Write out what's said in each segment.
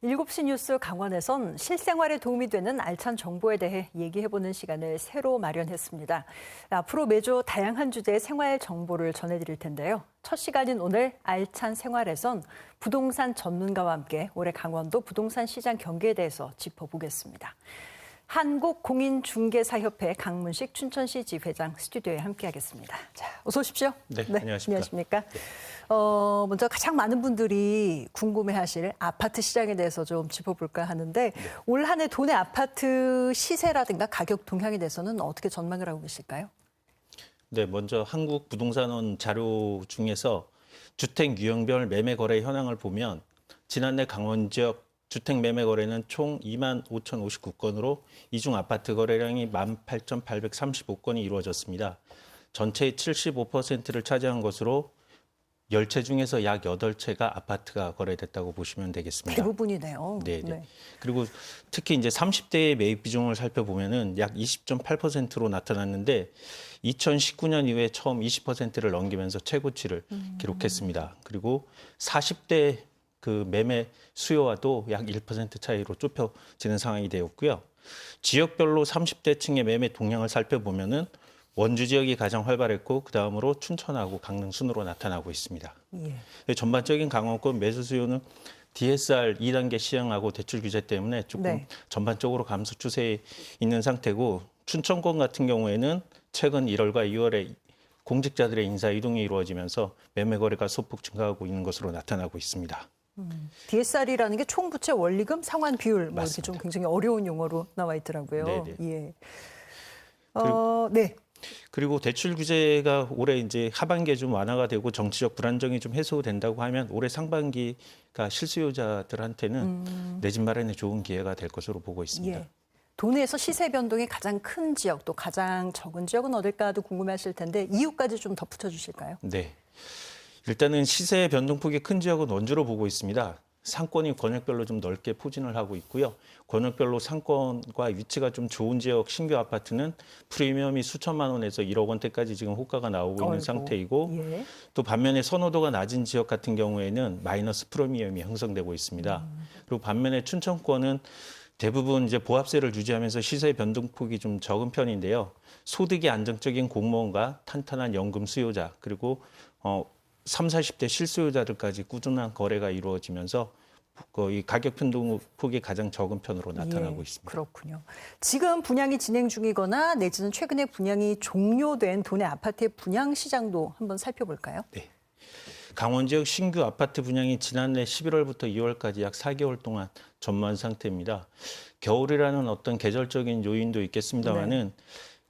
7시 뉴스 강원에선 실생활에 도움이 되는 알찬 정보에 대해 얘기해보는 시간을 새로 마련했습니다. 앞으로 매주 다양한 주제의 생활 정보를 전해드릴 텐데요. 첫 시간인 오늘 알찬 생활에선 부동산 전문가와 함께 올해 강원도 부동산 시장 경기에 대해서 짚어보겠습니다. 한국공인중개사협회 강문식 춘천시 지회장 스튜디오에 함께하겠습니다. 자, 어서 오십시오. 네, 안녕하십니까. 안녕하십니까. 먼저 가장 많은 분들이 궁금해하실 아파트 시장에 대해서 좀 짚어볼까 하는데 올 한 해 도내 아파트 시세라든가 가격 동향에 대해서는 어떻게 전망을 하고 계실까요? 네, 먼저 한국부동산원 자료 중에서 주택 유형별 매매 거래 현황을 보면 지난해 강원 지역 주택 매매 거래는 총 25,059건으로 이 중 아파트 거래량이 18,835건이 이루어졌습니다. 전체의 75%를 차지한 것으로 10채 중에서 약 8채가 아파트가 거래됐다고 보시면 되겠습니다. 대부분이네요. 네. 그리고 특히 이제 30대의 매입 비중을 살펴보면은 약 20.8%로 나타났는데 2019년 이후에 처음 20%를 넘기면서 최고치를 기록했습니다. 그리고 40대 그 매매 수요와도 약 1% 차이로 좁혀지는 상황이 되었고요. 지역별로 30대층의 매매 동향을 살펴보면은 원주 지역이 가장 활발했고 그다음으로 춘천하고 강릉 순으로 나타나고 있습니다. 전반적인 강원권 매수 수요는 DSR 2단계 시행하고 대출 규제 때문에 조금 전반적으로 감소 추세에 있는 상태고 춘천권 같은 경우에는 최근 1월과 2월에 공직자들의 인사 이동이 이루어지면서 매매 거래가 소폭 증가하고 있는 것으로 나타나고 있습니다. DSR이라는 게 총부채 원리금 상환 비율 뭐 이렇게 맞습니다. 좀 굉장히 어려운 용어로 나와 있더라고요. 네네. 네. 그리고 대출 규제가 올해 이제 하반기에 좀 완화가 되고 정치적 불안정이 좀 해소된다고 하면 올해 상반기가 실수요자들한테는 내 집 마련에 좋은 기회가 될 것으로 보고 있습니다. 도내에서 시세 변동이 가장 큰 지역 또 가장 적은 지역은 어딜까도 궁금해하실 텐데 이유까지 좀 덧붙여 주실까요? 네. 일단은 시세 변동폭이 큰 지역은 원주로 보고 있습니다. 상권이 권역별로 좀 넓게 포진을 하고 있고요. 권역별로 상권과 위치가 좀 좋은 지역 신규 아파트는 프리미엄이 수천만 원에서 1억 원대까지 지금 호가가 나오고 있는 상태이고 또 반면에 선호도가 낮은 지역 같은 경우에는 마이너스 프리미엄이 형성되고 있습니다. 그리고 반면에 춘천권은 대부분 이제 보합세를 유지하면서 시세 변동폭이 좀 적은 편인데요. 소득이 안정적인 공무원과 탄탄한 연금 수요자 그리고 30, 40대 실수요자들까지 꾸준한 거래가 이루어지면서 이 가격 변동폭이 가장 적은 편으로 나타나고 있습니다. 그렇군요. 지금 분양이 진행 중이거나 내지는 최근에 분양이 종료된 도내 아파트의 분양 시장도 한번 살펴볼까요? 네. 강원 지역 신규 아파트 분양이 지난해 11월부터 2월까지 약 4개월 동안 전무한 상태입니다. 겨울이라는 어떤 계절적인 요인도 있겠습니다만은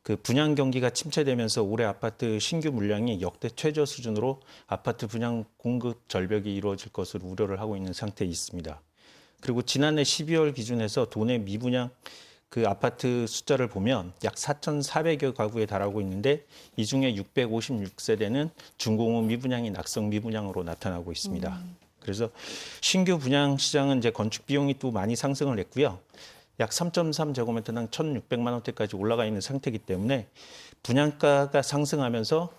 그 분양 경기가 침체되면서 올해 아파트 신규 물량이 역대 최저 수준으로 아파트 분양 공급 절벽이 이루어질 것으로 우려를 하고 있는 상태에 있습니다. 그리고 지난해 12월 기준에서 도내 미분양 그 아파트 숫자를 보면 약 4,400여 가구에 달하고 있는데 이 중에 656세대는 준공후 미분양이 낙성 미분양으로 나타나고 있습니다. 그래서 신규 분양 시장은 이제 건축 비용이 또 많이 상승을 했고요. 약 3.3제곱미터당 1,600만 원대까지 올라가 있는 상태이기 때문에 분양가가 상승하면서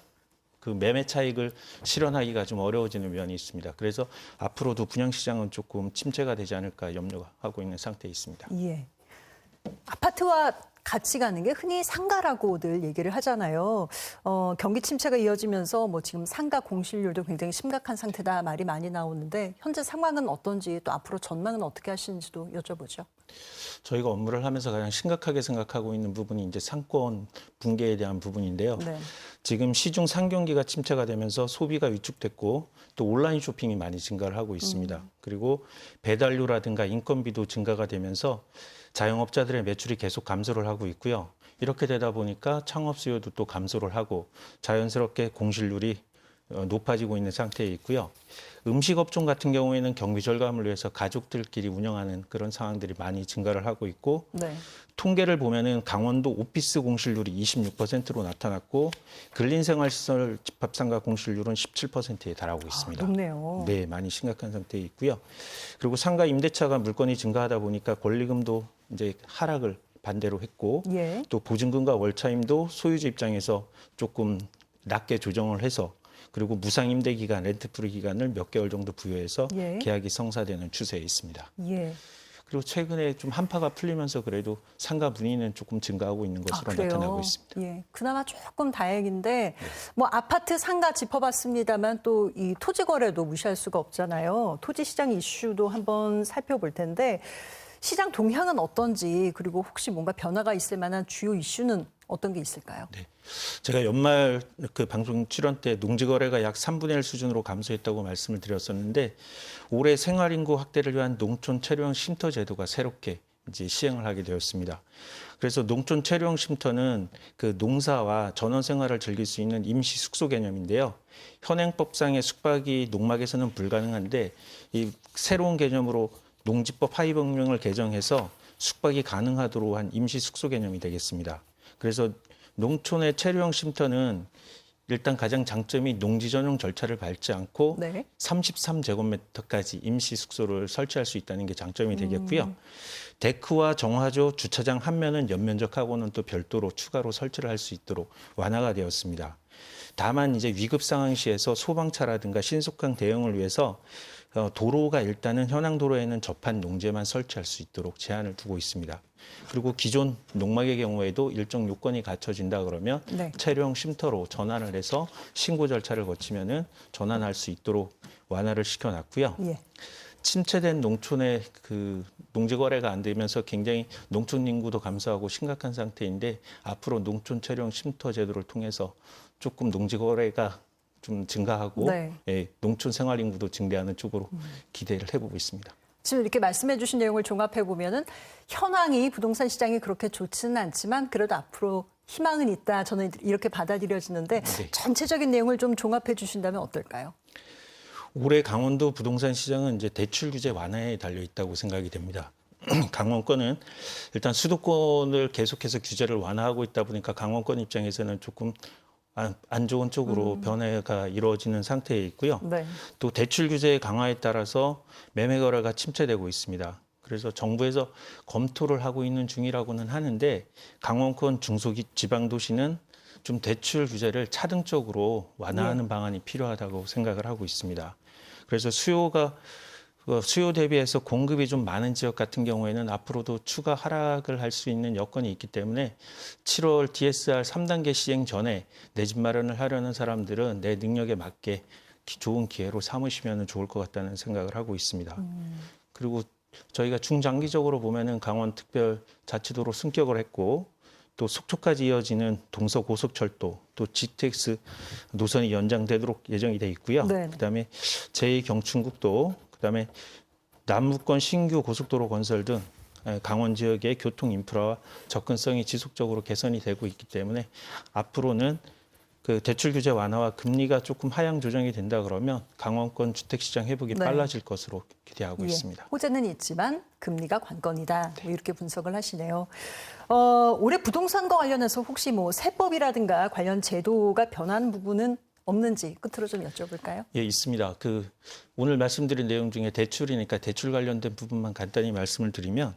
그 매매 차익을 실현하기가 좀 어려워지는 면이 있습니다. 그래서 앞으로도 분양 시장은 조금 침체가 되지 않을까 염려하고 있는 상태에 있습니다. 아파트와 같이 가는 게 흔히 상가라고들 얘기를 하잖아요. 경기 침체가 이어지면서 뭐 지금 상가 공실률도 굉장히 심각한 상태다 말이 많이 나오는데 현재 상황은 어떤지 또 앞으로 전망은 어떻게 하시는지도 여쭤보죠. 저희가 업무를 하면서 가장 심각하게 생각하고 있는 부분이 이제 상권 붕괴에 대한 부분인데요. 지금 시중 상경기가 침체가 되면서 소비가 위축됐고 또 온라인 쇼핑이 많이 증가를 하고 있습니다. 그리고 배달료라든가 인건비도 증가가 되면서 자영업자들의 매출이 계속 감소를 하고 있고요. 이렇게 되다 보니까 창업 수요도 또 감소를 하고 자연스럽게 공실률이 높아지고 있는 상태에 있고요. 음식업종 같은 경우에는 경비 절감을 위해서 가족들끼리 운영하는 그런 상황들이 많이 증가를 하고 있고 통계를 보면은 강원도 오피스 공실률이 26%로 나타났고 근린생활시설 집합상가 공실률은 17%에 달하고 있습니다. 높네요. 네, 많이 심각한 상태에 있고요. 그리고 상가 임대차가 물건이 증가하다 보니까 권리금도 이제 하락을 반대로 했고 또 보증금과 월차임도 소유주 입장에서 조금 낮게 조정을 해서 그리고 무상 임대 기간, 렌트 프리 기간을 몇 개월 정도 부여해서 예. 계약이 성사되는 추세에 있습니다. 예. 그리고 최근에 좀 한파가 풀리면서 그래도 상가 문의는 조금 증가하고 있는 것으로 그래요? 나타나고 있습니다. 예, 그나마 조금 다행인데 뭐 아파트 상가 짚어봤습니다만 또 이 토지 거래도 무시할 수가 없잖아요. 토지 시장 이슈도 한번 살펴볼 텐데 시장 동향은 어떤지 그리고 혹시 뭔가 변화가 있을 만한 주요 이슈는 어떤 게 있을까요? 네. 제가 연말 그 방송 출연 때 농지 거래가 약 3분의 1 수준으로 감소했다고 말씀을 드렸었는데 올해 생활 인구 확대를 위한 농촌 체류형 쉼터 제도가 새롭게 이제 시행을 하게 되었습니다. 그래서 농촌 체류형 쉼터는 그 농사와 전원 생활을 즐길 수 있는 임시 숙소 개념인데요. 현행법상의 숙박이 농막에서는 불가능한데 이 새로운 개념으로 농지법 하위법령을 개정해서 숙박이 가능하도록 한 임시 숙소 개념이 되겠습니다. 그래서 농촌의 체류형 쉼터는 일단 가장 장점이 농지 전용 절차를 밟지 않고 네. 33제곱미터까지 임시 숙소를 설치할 수 있다는 게 장점이 되겠고요. 데크와 정화조, 주차장 한 면은 연면적하고는 또 별도로 추가로 설치를 할 수 있도록 완화가 되었습니다. 다만 이제 위급 상황 시에서 소방차라든가 신속한 대응을 위해서 도로가 일단은 현황 도로에는 접한 농지에만 설치할 수 있도록 제한을 두고 있습니다. 그리고 기존 농막의 경우에도 일정 요건이 갖춰진다 그러면 네. 체류형 쉼터로 전환을 해서 신고 절차를 거치면은 전환할 수 있도록 완화를 시켜놨고요. 예. 침체된 농촌의 그 농지 거래가 안 되면서 굉장히 농촌 인구도 감소하고 심각한 상태인데 앞으로 농촌 체류형 쉼터 제도를 통해서 조금 농지 거래가 좀 증가하고 네. 예, 농촌 생활 인구도 증대하는 쪽으로 기대를 해보고 있습니다. 지금 이렇게 말씀해 주신 내용을 종합해 보면은 현황이 부동산 시장이 그렇게 좋지는 않지만 그래도 앞으로 희망은 있다. 저는 이렇게 받아들여지는데 네. 전체적인 내용을 좀 종합해 주신다면 어떨까요? 올해 강원도 부동산 시장은 이제 대출 규제 완화에 달려 있다고 생각이 됩니다. 강원권은 일단 수도권을 계속해서 규제를 완화하고 있다 보니까 강원권 입장에서는 조금 안 좋은 쪽으로 변화가 이루어지는 상태에 있고요. 네. 또 대출 규제 강화에 따라서 매매 거래가 침체되고 있습니다. 그래서 정부에서 검토를 하고 있는 중이라고는 하는데 강원권 중소지방도시는 좀 대출 규제를 차등적으로 완화하는 방안이 필요하다고 생각을 하고 있습니다. 그래서 수요 대비해서 공급이 좀 많은 지역 같은 경우에는 앞으로도 추가 하락을 할 수 있는 여건이 있기 때문에 7월 DSR 3단계 시행 전에 내 집 마련을 하려는 사람들은 내 능력에 맞게 좋은 기회로 삼으시면 좋을 것 같다는 생각을 하고 있습니다. 그리고 저희가 중장기적으로 보면은 강원특별자치도로 승격을 했고 또 속초까지 이어지는 동서고속철도 또 GTX 노선이 연장되도록 예정이 돼 있고요. 네. 그다음에 제2경춘국도 그다음에 남부권 신규 고속도로 건설 등 강원 지역의 교통 인프라와 접근성이 지속적으로 개선이 되고 있기 때문에 앞으로는 그 대출 규제 완화와 금리가 조금 하향 조정이 된다 그러면 강원권 주택 시장 회복이 네. 빨라질 것으로 기대하고 예. 있습니다. 호재는 있지만 금리가 관건이다. 뭐 이렇게 분석을 하시네요. 올해 부동산과 관련해서 혹시 뭐 세법이라든가 관련 제도가 변한 부분은 없는지 끝으로 좀 여쭤볼까요? 예, 있습니다. 오늘 말씀드린 내용 중에 대출이니까 대출 관련된 부분만 간단히 말씀을 드리면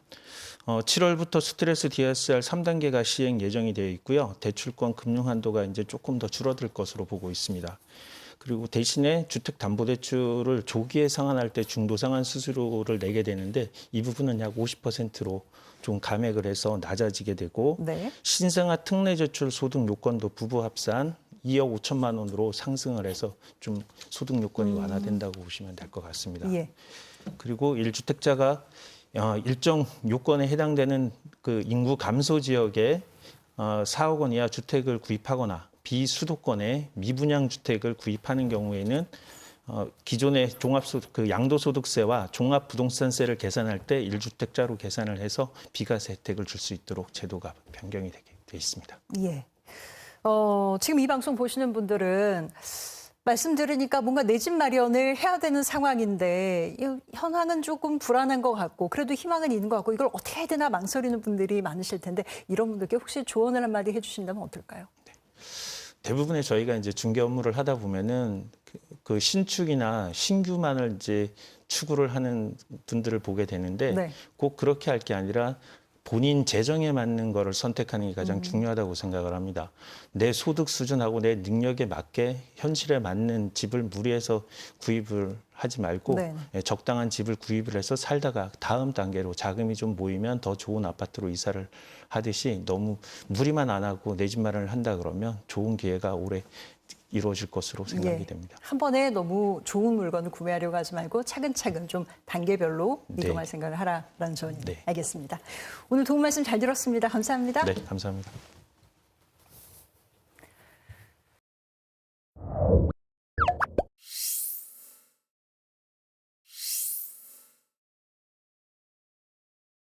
7월부터 스트레스 DSR 3단계가 시행 예정이 되어 있고요. 대출권 금융 한도가 이제 조금 더 줄어들 것으로 보고 있습니다. 그리고 대신에 주택담보대출을 조기에 상환할 때 중도상환 수수료를 내게 되는데 이 부분은 약 50%로 좀 감액을 해서 낮아지게 되고 네. 신생아 특례제출 소득 요건도 부부 합산 2억 5천만 원으로 상승을 해서 좀 소득 요건이 완화된다고 보시면 될 것 같습니다. 예. 그리고 1주택자가 일정 요건에 해당되는 그 인구 감소 지역에 4억 원 이하 주택을 구입하거나 비수도권에 미분양 주택을 구입하는 경우에는 기존의 양도소득세와 종합부동산세를 계산할 때 1주택자로 계산을 해서 비과세 혜택을 줄 수 있도록 제도가 변경이 되게 돼 있습니다. 예. 지금 이 방송 보시는 분들은 말씀 들으니까 뭔가 내 집 마련을 해야 되는 상황인데 현황은 조금 불안한 것 같고 그래도 희망은 있는 것 같고 이걸 어떻게 해야 되나 망설이는 분들이 많으실 텐데 이런 분들께 혹시 조언을 한마디 해주신다면 어떨까요? 대부분의 저희가 이제 중개 업무를 하다 보면은 그 신축이나 신규만을 이제 추구를 하는 분들을 보게 되는데 네. 꼭 그렇게 할 게 아니라 본인 재정에 맞는 거를 선택하는 게 가장 중요하다고 생각을 합니다. 내 소득 수준하고 내 능력에 맞게 현실에 맞는 집을 무리해서 구입을 하지 말고 네. 적당한 집을 구입을 해서 살다가 다음 단계로 자금이 좀 모이면 더 좋은 아파트로 이사를 하듯이 너무 무리만 안 하고 내 집 마련을 한다 그러면 좋은 기회가 오래 이루어질 것으로 생각이 됩니다. 한 번에 너무 좋은 물건을 구매하려고 하지 말고 차근차근 좀 단계별로 네. 이동할 생각을 하라라는 점이 네. 알겠습니다. 오늘 도움 말씀 잘 들었습니다. 감사합니다. 네, 감사합니다.